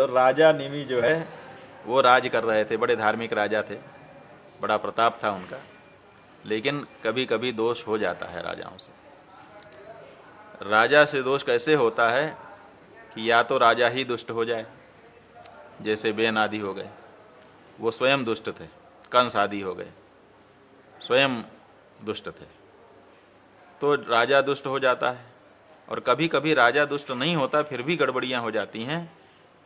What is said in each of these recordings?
तो राजा निमि जो है वो राज कर रहे थे, बड़े धार्मिक राजा थे, बड़ा प्रताप था उनका, लेकिन कभी कभी दोष हो जाता है राजाओं से। राजा से दोष कैसे होता है कि या तो राजा ही दुष्ट हो जाए, जैसे बेन आदि हो गए, वो स्वयं दुष्ट थे, कंस आदि हो गए, स्वयं दुष्ट थे, तो राजा दुष्ट हो जाता है। और कभी कभी राजा दुष्ट नहीं होता, फिर भी गड़बड़ियाँ हो जाती हैं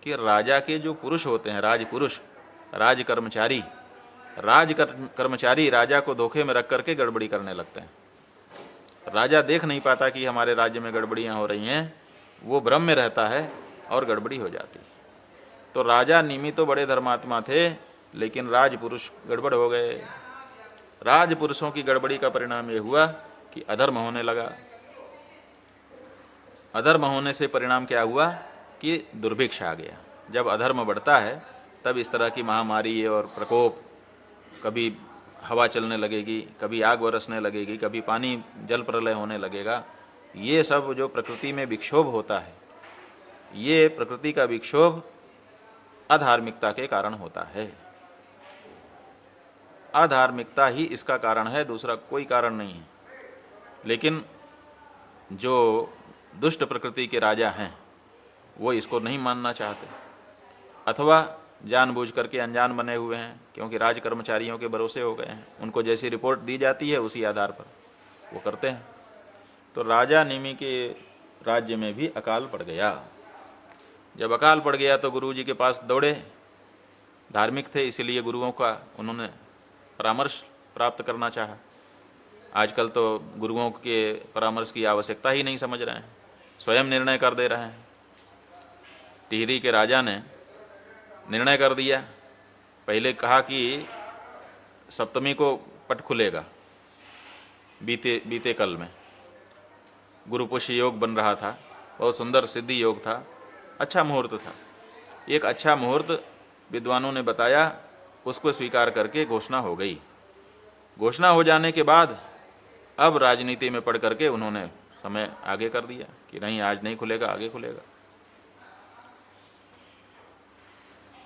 कि राजा के जो पुरुष होते हैं, राजपुरुष, राज कर्मचारी राजा को धोखे में रख करके गड़बड़ी करने लगते हैं। राजा देख नहीं पाता कि हमारे राज्य में गड़बड़ियाँ हो रही हैं, वो भ्रम में रहता है और गड़बड़ी हो जाती है। तो राजा निमि तो बड़े धर्मात्मा थे, लेकिन राजपुरुष गड़बड़ हो गए। राजपुरुषों की गड़बड़ी का परिणाम ये हुआ कि अधर्म होने लगा। अधर्म होने से परिणाम क्या हुआ कि दुर्भिक्ष आ गया। जब अधर्म बढ़ता है तब इस तरह की महामारी और प्रकोप, कभी हवा चलने लगेगी, कभी आग बरसने लगेगी, कभी पानी जल प्रलय होने लगेगा। ये सब जो प्रकृति में विक्षोभ होता है, ये प्रकृति का विक्षोभ अधार्मिकता के कारण होता है। अधार्मिकता ही इसका कारण है, दूसरा कोई कारण नहीं है। लेकिन जो दुष्ट प्रकृति के राजा हैं वो इसको नहीं मानना चाहते, अथवा जानबूझ करके अनजान बने हुए हैं, क्योंकि राज कर्मचारियों के भरोसे हो गए हैं। उनको जैसी रिपोर्ट दी जाती है उसी आधार पर वो करते हैं। तो राजा निमि के राज्य में भी अकाल पड़ गया। जब अकाल पड़ गया तो गुरु जी के पास दौड़े, धार्मिक थे इसीलिए गुरुओं का उन्होंने परामर्श प्राप्त करना चाहा। आजकल तो गुरुओं के परामर्श की आवश्यकता ही नहीं समझ रहे हैं, स्वयं निर्णय कर दे रहे हैं। टिहरी के राजा ने निर्णय कर दिया, पहले कहा कि सप्तमी को पट खुलेगा, बीते कल में गुरुपुष्य योग बन रहा था, बहुत सुंदर सिद्धि योग था, अच्छा मुहूर्त था। एक अच्छा मुहूर्त विद्वानों ने बताया, उसको स्वीकार करके घोषणा हो गई। घोषणा हो जाने के बाद अब राजनीति में पढ़ करके उन्होंने समय आगे कर दिया कि नहीं, आज नहीं खुलेगा, आगे खुलेगा।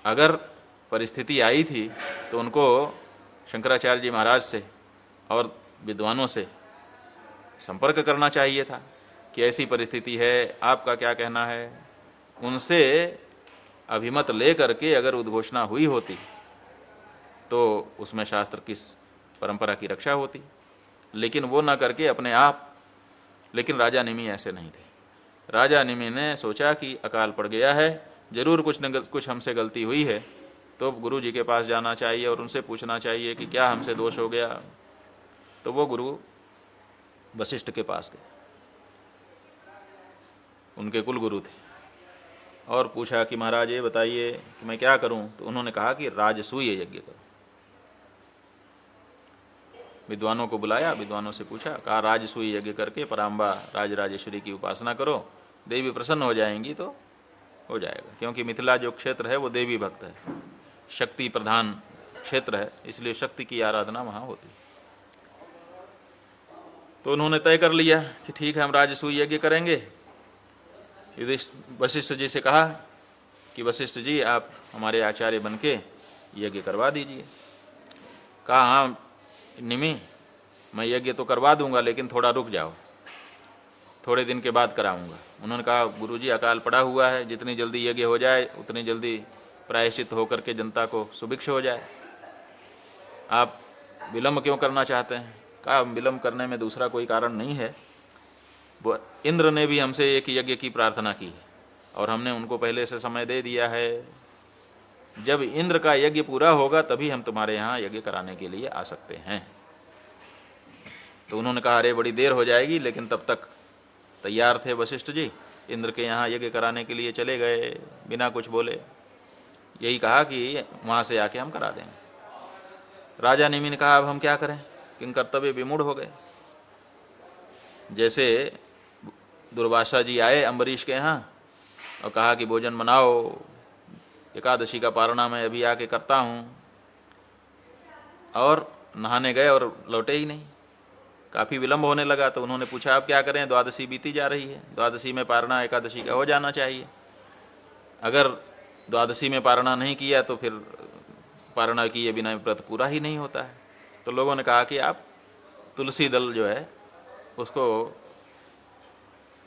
अगर परिस्थिति आई थी तो उनको शंकराचार्य जी महाराज से और विद्वानों से संपर्क करना चाहिए था कि ऐसी परिस्थिति है, आपका क्या कहना है। उनसे अभिमत ले करके अगर उद्घोषणा हुई होती तो उसमें शास्त्र की परंपरा की रक्षा होती, लेकिन वो ना करके अपने आप। लेकिन राजा निमि ऐसे नहीं थे। राजा निमि ने सोचा कि अकाल पड़ गया है, जरूर कुछ न कुछ हमसे गलती हुई है, तो गुरु जी के पास जाना चाहिए और उनसे पूछना चाहिए कि क्या हमसे दोष हो गया। तो वो गुरु वशिष्ठ के पास गए, उनके कुल गुरु थे, और पूछा कि महाराज ये बताइए कि मैं क्या करूं। तो उन्होंने कहा कि राजसूय यज्ञ करो। विद्वानों को बुलाया, विद्वानों से पूछा, कहा राजसूय यज्ञ करके पराम्बा राजराजेश्वरी की उपासना करो, देवी प्रसन्न हो जाएंगी तो हो जाएगा। क्योंकि मिथिला जो क्षेत्र है वो देवी भक्त है, शक्ति प्रधान क्षेत्र है, इसलिए शक्ति की आराधना वहाँ होती। तो उन्होंने तय कर लिया कि ठीक है, हम राजसूय यज्ञ करेंगे। वशिष्ठ जी से कहा कि वशिष्ठ जी आप हमारे आचार्य बन के यज्ञ करवा दीजिए। कहा हाँ निमि, मैं यज्ञ तो करवा दूंगा, लेकिन थोड़ा रुक जाओ, थोड़े दिन के बाद कराऊंगा। उन्होंने कहा गुरुजी अकाल पड़ा हुआ है, जितनी जल्दी यज्ञ हो जाए उतनी जल्दी प्रायश्चित होकर के जनता को सुभिक्ष हो जाए, आप विलम्ब क्यों करना चाहते हैं। कहा विलम्ब करने में दूसरा कोई कारण नहीं है, वो इंद्र ने भी हमसे एक यज्ञ की प्रार्थना की है और हमने उनको पहले से समय दे दिया है। जब इंद्र का यज्ञ पूरा होगा तभी हम तुम्हारे यहाँ यज्ञ कराने के लिए आ सकते हैं। तो उन्होंने कहा अरे बड़ी देर हो जाएगी, लेकिन तब तक तैयार थे वशिष्ठ जी, इंद्र के यहाँ यज्ञ कराने के लिए चले गए बिना कुछ बोले। यही कहा कि वहाँ से आके हम करा देंगे। राजा निमि ने कहा अब हम क्या करें, किन कर्तव्य विमूढ़ हो गए। जैसे दुर्वासा जी आए अम्बरीश के यहाँ और कहा कि भोजन बनाओ, एकादशी का पारणा मैं अभी आके करता हूँ, और नहाने गए और लौटे ही नहीं। काफ़ी विलम्ब होने लगा तो उन्होंने पूछा आप क्या करें, द्वादशी बीती जा रही है, द्वादशी में पारणा एकादशी का हो जाना चाहिए। अगर द्वादशी में पारणा नहीं किया तो फिर पारणा किए बिना व्रत पूरा ही नहीं होता है। तो लोगों ने कहा कि आप तुलसी दल जो है उसको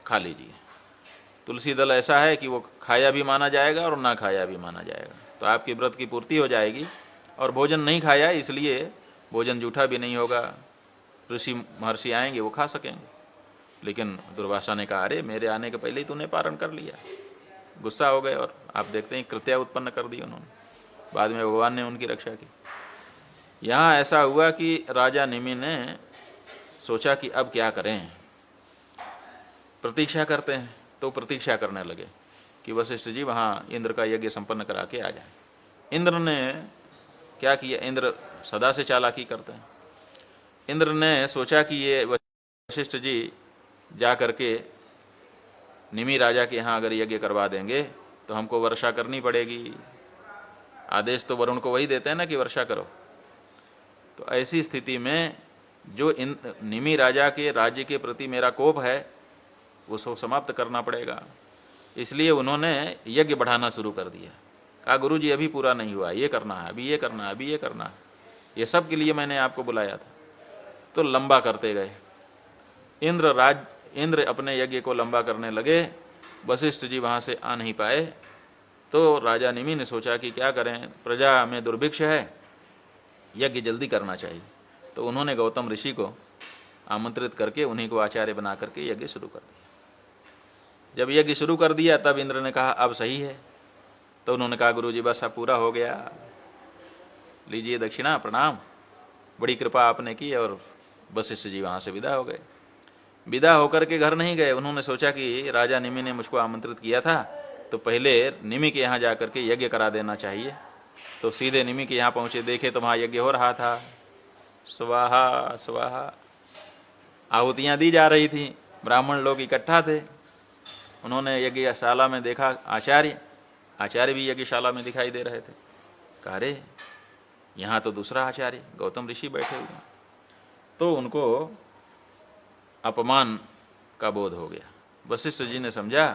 खा लीजिए। तुलसी दल ऐसा है कि वो खाया भी माना जाएगा और ना खाया भी माना जाएगा, तो आपकी व्रत की पूर्ति हो जाएगी। और भोजन नहीं खाया इसलिए भोजन जूठा भी नहीं होगा, ऋषि महर्षि आएंगे वो खा सकेंगे। लेकिन दुर्वासा ने कहा, अरे मेरे आने के पहले ही तूने पारण कर लिया। गुस्सा हो गए और आप देखते हैं कृत्या उत्पन्न कर दी उन्होंने। बाद में भगवान ने उनकी रक्षा की। यहाँ ऐसा हुआ कि राजा निमि ने सोचा कि अब क्या करें, प्रतीक्षा करते हैं। तो प्रतीक्षा करने लगे कि वशिष्ठ जी वहाँ इंद्र का यज्ञ संपन्न करा के आ जाए। इंद्र ने क्या किया, इंद्र सदा से चालाकी करते हैं। इंद्र ने सोचा कि ये वशिष्ठ जी जा करके निमि राजा के यहाँ अगर यज्ञ करवा देंगे तो हमको वर्षा करनी पड़ेगी। आदेश तो वरुण को वही देते हैं ना कि वर्षा करो। तो ऐसी स्थिति में जो निमि राजा के राज्य के प्रति मेरा कोप है उसको समाप्त करना पड़ेगा। इसलिए उन्होंने यज्ञ बढ़ाना शुरू कर दिया। कहा, गुरु जी अभी पूरा नहीं हुआ, ये करना है, अभी ये करना है, अभी ये करना है, ये सब के लिए मैंने आपको बुलाया था। तो लंबा करते गए। इंद्र अपने यज्ञ को लंबा करने लगे। वशिष्ठ जी वहाँ से आ नहीं पाए। तो राजा निमि ने सोचा कि क्या करें, प्रजा में दुर्भिक्ष है, यज्ञ जल्दी करना चाहिए। तो उन्होंने गौतम ऋषि को आमंत्रित करके उन्हीं को आचार्य बना करके यज्ञ शुरू कर दिया। जब यज्ञ शुरू कर दिया तब इंद्र ने कहा अब सही है। तो उन्होंने कहा, गुरु जी बस अब पूरा हो गया, लीजिए दक्षिणा, प्रणाम, बड़ी कृपा आपने की। और वशिष्ठ जी वहाँ से विदा हो गए। विदा होकर के घर नहीं गए। उन्होंने सोचा कि राजा निमि ने मुझको आमंत्रित किया था तो पहले निमि के यहाँ जा करके यज्ञ करा देना चाहिए। तो सीधे निमि के यहाँ पहुँचे, देखे तो वहाँ यज्ञ हो रहा था। स्वाहा स्वाहा आहुतियाँ दी जा रही थी, ब्राह्मण लोग इकट्ठा थे। उन्होंने यज्ञशाला में देखा आचार्य भी यज्ञशाला में दिखाई दे रहे थे। कहा, अरे यहाँ तो दूसरा आचार्य गौतम ऋषि बैठे हुए हैं। तो उनको अपमान का बोध हो गया। वशिष्ठ जी ने समझा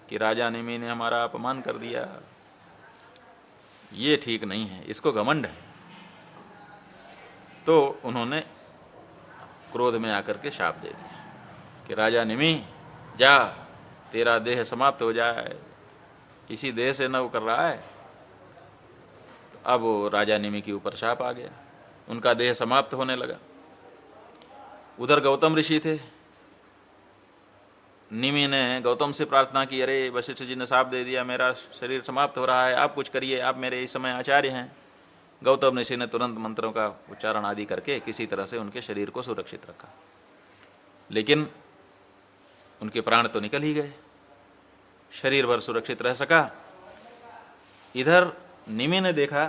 कि राजा निमि ने हमारा अपमान कर दिया, ये ठीक नहीं है, इसको घमंड है। तो उन्होंने क्रोध में आकर के शाप दे दिया कि राजा निमि जा, तेरा देह समाप्त हो जाए। इसी देह से न वो कर रहा है। तो अब वो राजा निमि के ऊपर शाप आ गया, उनका देह समाप्त होने लगा। उधर गौतम ऋषि थे। निमि ने गौतम से प्रार्थना की, अरे वशिष्ठ जी ने शाप दे दिया, मेरा शरीर समाप्त हो रहा है, आप कुछ करिए, आप मेरे इस समय आचार्य हैं। गौतम ऋषि ने तुरंत मंत्रों का उच्चारण आदि करके किसी तरह से उनके शरीर को सुरक्षित रखा। लेकिन उनके प्राण तो निकल ही गए, शरीर भर सुरक्षित रह सका। इधर निमि ने देखा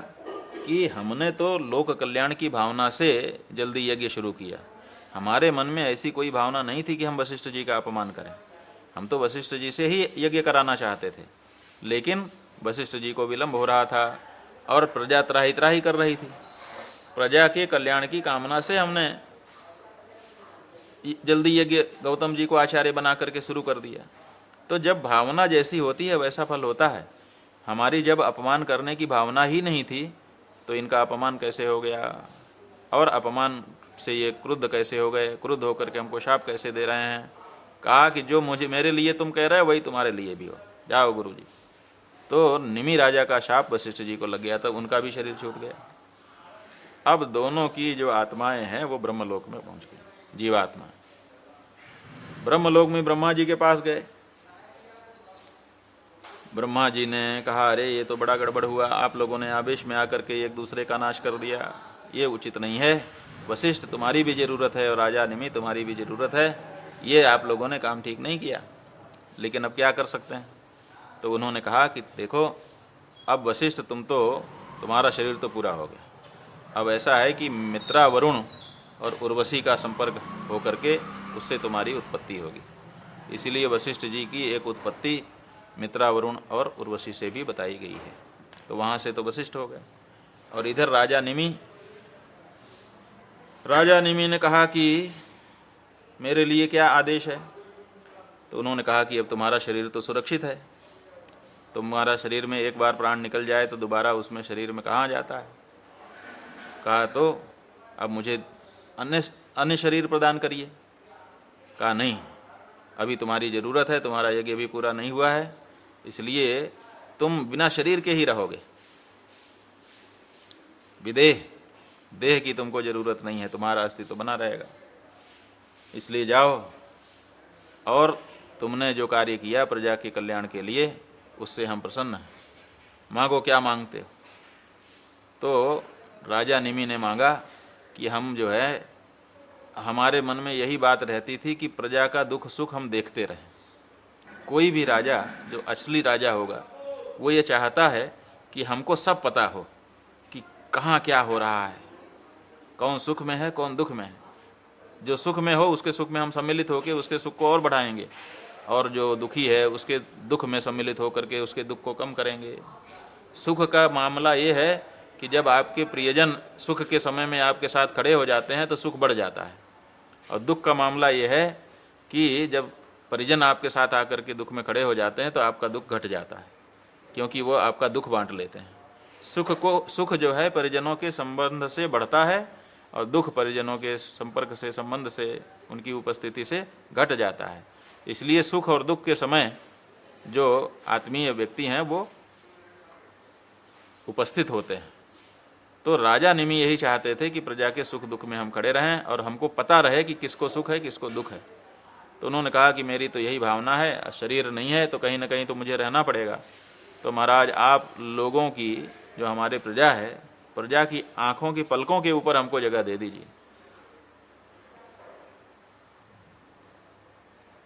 कि हमने तो लोक कल्याण की भावना से जल्दी यज्ञ शुरू किया, हमारे मन में ऐसी कोई भावना नहीं थी कि हम वशिष्ठ जी का अपमान करें। हम तो वशिष्ठ जी से ही यज्ञ कराना चाहते थे, लेकिन वशिष्ठ जी को विलंब हो रहा था और प्रजा त्राही त्राही कर रही थी। प्रजा के कल्याण की कामना से हमने जल्दी यज्ञ गौतम जी को आचार्य बना करके शुरू कर दिया। तो जब भावना जैसी होती है वैसा फल होता है। हमारी जब अपमान करने की भावना ही नहीं थी तो इनका अपमान कैसे हो गया, और अपमान से ये क्रुद्ध कैसे हो गए, क्रुद्ध होकर के हमको शाप कैसे दे रहे हैं। कहा कि जो मेरे लिए तुम कह रहे हो वही तुम्हारे लिए भी हो, जाओ गुरु जी। तो निमि राजा का शाप वशिष्ठ जी को लग गया, तो उनका भी शरीर छूट गया। अब दोनों की जो आत्माएं हैं वो ब्रह्मलोक में पहुंच गई। जीवात्मा ब्रह्मलोक में ब्रह्मा जी के पास गए। ब्रह्मा जी ने कहा, अरे ये तो बड़ा गड़बड़ हुआ, आप लोगों ने आवेश में आकर के एक दूसरे का नाश कर दिया, ये उचित नहीं है। वशिष्ठ तुम्हारी भी जरूरत है और राजा निमि तुम्हारी भी जरूरत है, ये आप लोगों ने काम ठीक नहीं किया, लेकिन अब क्या कर सकते हैं। तो उन्होंने कहा कि देखो, अब वशिष्ठ तुम्हारा शरीर तो पूरा हो गया, अब ऐसा है कि मित्रा वरुण और उर्वशी का संपर्क होकर के उससे तुम्हारी उत्पत्ति होगी। इसीलिए वशिष्ठ जी की एक उत्पत्ति मित्रा वरुण और उर्वशी से भी बताई गई है। तो वहाँ से तो वशिष्ठ हो गए। और इधर राजा निमि ने कहा कि मेरे लिए क्या आदेश है। तो उन्होंने कहा कि अब तुम्हारा शरीर तो सुरक्षित है, तुम्हारा शरीर में एक बार प्राण निकल जाए तो दोबारा उसमें शरीर में कहाँ जाता है? कहा तो अब मुझे अन्य अन्य शरीर प्रदान करिए। कहा नहीं, अभी तुम्हारी ज़रूरत है, तुम्हारा यज्ञ भी पूरा नहीं हुआ है, इसलिए तुम बिना शरीर के ही रहोगे। विदेह, देह की तुमको ज़रूरत नहीं है, तुम्हारा अस्तित्व बना रहेगा। इसलिए जाओ और तुमने जो कार्य किया प्रजा के कल्याण के लिए, उससे हम प्रसन्न हैं। मांगो, क्या मांगते हो? तो राजा निमि ने मांगा कि हम जो है, हमारे मन में यही बात रहती थी कि प्रजा का दुख सुख हम देखते रहें। कोई भी राजा जो असली राजा होगा वो ये चाहता है कि हमको सब पता हो कि कहाँ क्या हो रहा है, कौन सुख में है, कौन दुख में है। जो सुख में हो उसके सुख में हम सम्मिलित होकर उसके सुख को और बढ़ाएंगे, और जो दुखी है उसके दुख में सम्मिलित होकर के उसके दुख को कम करेंगे। सुख का मामला ये है कि जब आपके प्रियजन सुख के समय में आपके साथ खड़े हो जाते हैं तो सुख बढ़ जाता है, और दुख का मामला ये है कि जब परिजन आपके साथ आकर के दुख में खड़े हो जाते हैं तो आपका दुख घट जाता है, क्योंकि वो आपका दुख बांट लेते हैं। सुख जो है परिजनों के संबंध से बढ़ता है, और दुख परिजनों के संपर्क से, संबंध से, उनकी उपस्थिति से घट जाता है। इसलिए सुख और दुख के समय जो आत्मीय व्यक्ति हैं वो उपस्थित होते हैं। तो राजा निमि यही चाहते थे कि प्रजा के सुख दुख में हम खड़े रहें और हमको पता रहे कि किसको सुख है, किसको दुख है। तो उन्होंने कहा कि मेरी तो यही भावना है, शरीर नहीं है तो कहीं ना कहीं तो मुझे रहना पड़ेगा। तो महाराज, आप लोगों की जो हमारे प्रजा है, प्रजा की आंखों की पलकों के ऊपर हमको जगह दे दीजिए।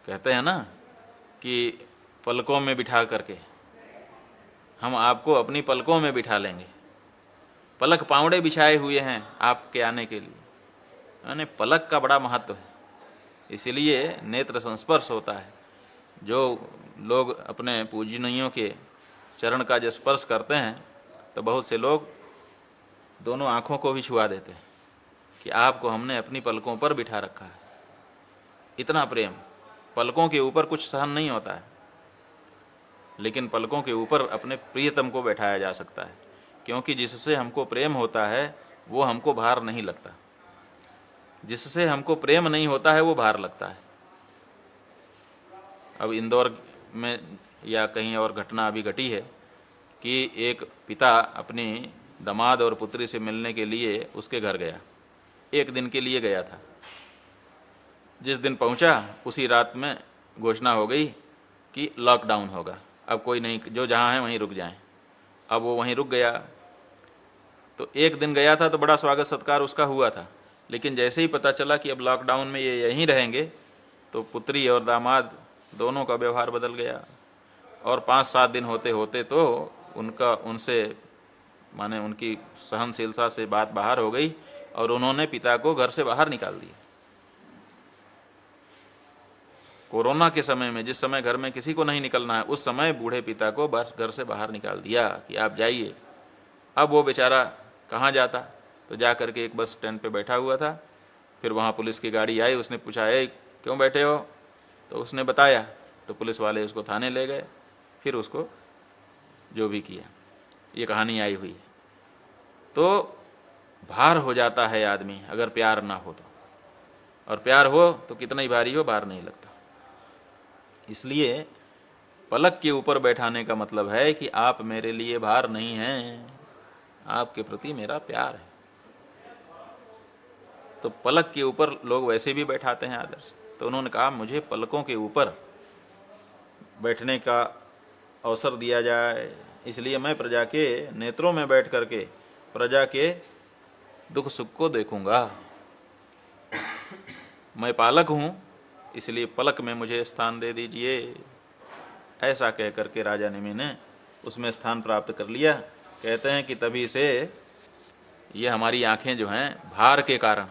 कहते हैं ना कि पलकों में बिठा करके हम आपको अपनी पलकों में बिठा लेंगे। पलक पावड़े बिछाए हुए हैं आपके आने के लिए, यानी पलक का बड़ा महत्व है। इसीलिए नेत्र संस्पर्श होता है। जो लोग अपने पूजनीयों के चरण का जो स्पर्श करते हैं तो बहुत से लोग दोनों आँखों को भी छुआ देते हैं कि आपको हमने अपनी पलकों पर बिठा रखा है। इतना प्रेम, पलकों के ऊपर कुछ सहन नहीं होता है, लेकिन पलकों के ऊपर अपने प्रियतम को बैठाया जा सकता है, क्योंकि जिससे हमको प्रेम होता है वो हमको भार नहीं लगता, जिससे हमको प्रेम नहीं होता है वो भार लगता है। अब इंदौर में या कहीं और घटना अभी घटी है कि एक पिता अपनी दामाद और पुत्री से मिलने के लिए उसके घर गया। एक दिन के लिए गया था। जिस दिन पहुंचा उसी रात में घोषणा हो गई कि लॉकडाउन होगा, अब कोई नहीं, जो जहाँ है वहीं रुक जाएं। अब वो वहीं रुक गया। तो एक दिन गया था तो बड़ा स्वागत सत्कार उसका हुआ था, लेकिन जैसे ही पता चला कि अब लॉकडाउन में ये यहीं रहेंगे तो पुत्री और दामाद दोनों का व्यवहार बदल गया। और 5-7 दिन होते होते तो उनसे माने उनकी सहनशीलता से बात बाहर हो गई और उन्होंने पिता को घर से बाहर निकाल दिया। कोरोना के समय में, जिस समय घर में किसी को नहीं निकलना है, उस समय बूढ़े पिता को बस घर से बाहर निकाल दिया कि आप जाइए। अब वो बेचारा कहाँ जाता? तो जा करके एक बस स्टैंड पे बैठा हुआ था। फिर वहाँ पुलिस की गाड़ी आई, उसने पूछा, ए क्यों बैठे हो? तो उसने बताया, तो पुलिस वाले उसको थाने ले गए। फिर उसको जो भी किया, ये कहानी आई हुई है। तो भार हो जाता है आदमी अगर प्यार ना हो तो, और प्यार हो तो कितना ही भारी हो, भार नहीं लगता। इसलिए पलक के ऊपर बैठाने का मतलब है कि आप मेरे लिए भार नहीं हैं, आपके प्रति मेरा प्यार है। तो पलक के ऊपर लोग वैसे भी बैठाते हैं आदर से। तो उन्होंने कहा मुझे पलकों के ऊपर बैठने का अवसर दिया जाए, इसलिए मैं प्रजा के नेत्रों में बैठ करके प्रजा के दुख सुख को देखूंगा। मैं पालक हूँ, इसलिए पलक में मुझे स्थान दे दीजिए। ऐसा कह करके राजा निमि ने उसमें स्थान प्राप्त कर लिया। कहते हैं कि तभी से ये हमारी आंखें जो हैं भार के कारण,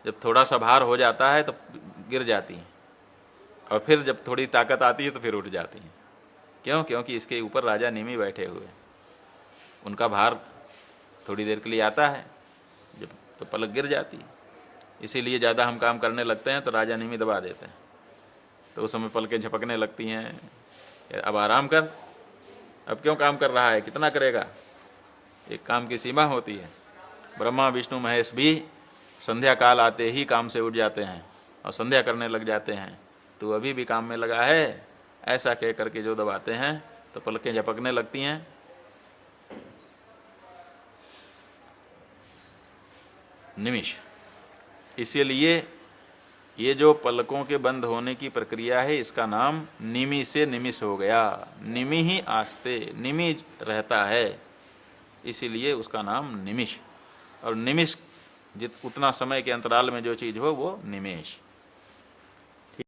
जब थोड़ा सा भार हो जाता है तो गिर जाती हैं, और फिर जब थोड़ी ताकत आती है तो फिर उठ जाती हैं। क्यों? क्योंकि इसके ऊपर राजा निमि बैठे हुए, उनका भार थोड़ी देर के लिए आता है, जब तो पलक गिर जाती है। इसीलिए ज़्यादा हम काम करने लगते हैं तो राजा निमि दबा देते हैं, तो उस समय पलकें झपकने लगती हैं, अब आराम कर, अब क्यों काम कर रहा है, कितना करेगा, एक काम की सीमा होती है। ब्रह्मा विष्णु महेश भी संध्या काल आते ही काम से उठ जाते हैं और संध्या करने लग जाते हैं। तू अभी भी काम में लगा है, ऐसा कह करके जो दबाते हैं तो पलकें झपकने लगती हैं। निमिष, इसीलिए ये जो पलकों के बंद होने की प्रक्रिया है इसका नाम निमि से निमिष हो गया। निमि ही आस्ते, निमि रहता है, इसीलिए उसका नाम निमिष। और निमिष उतना समय के अंतराल में जो चीज़ हो वो निमेष।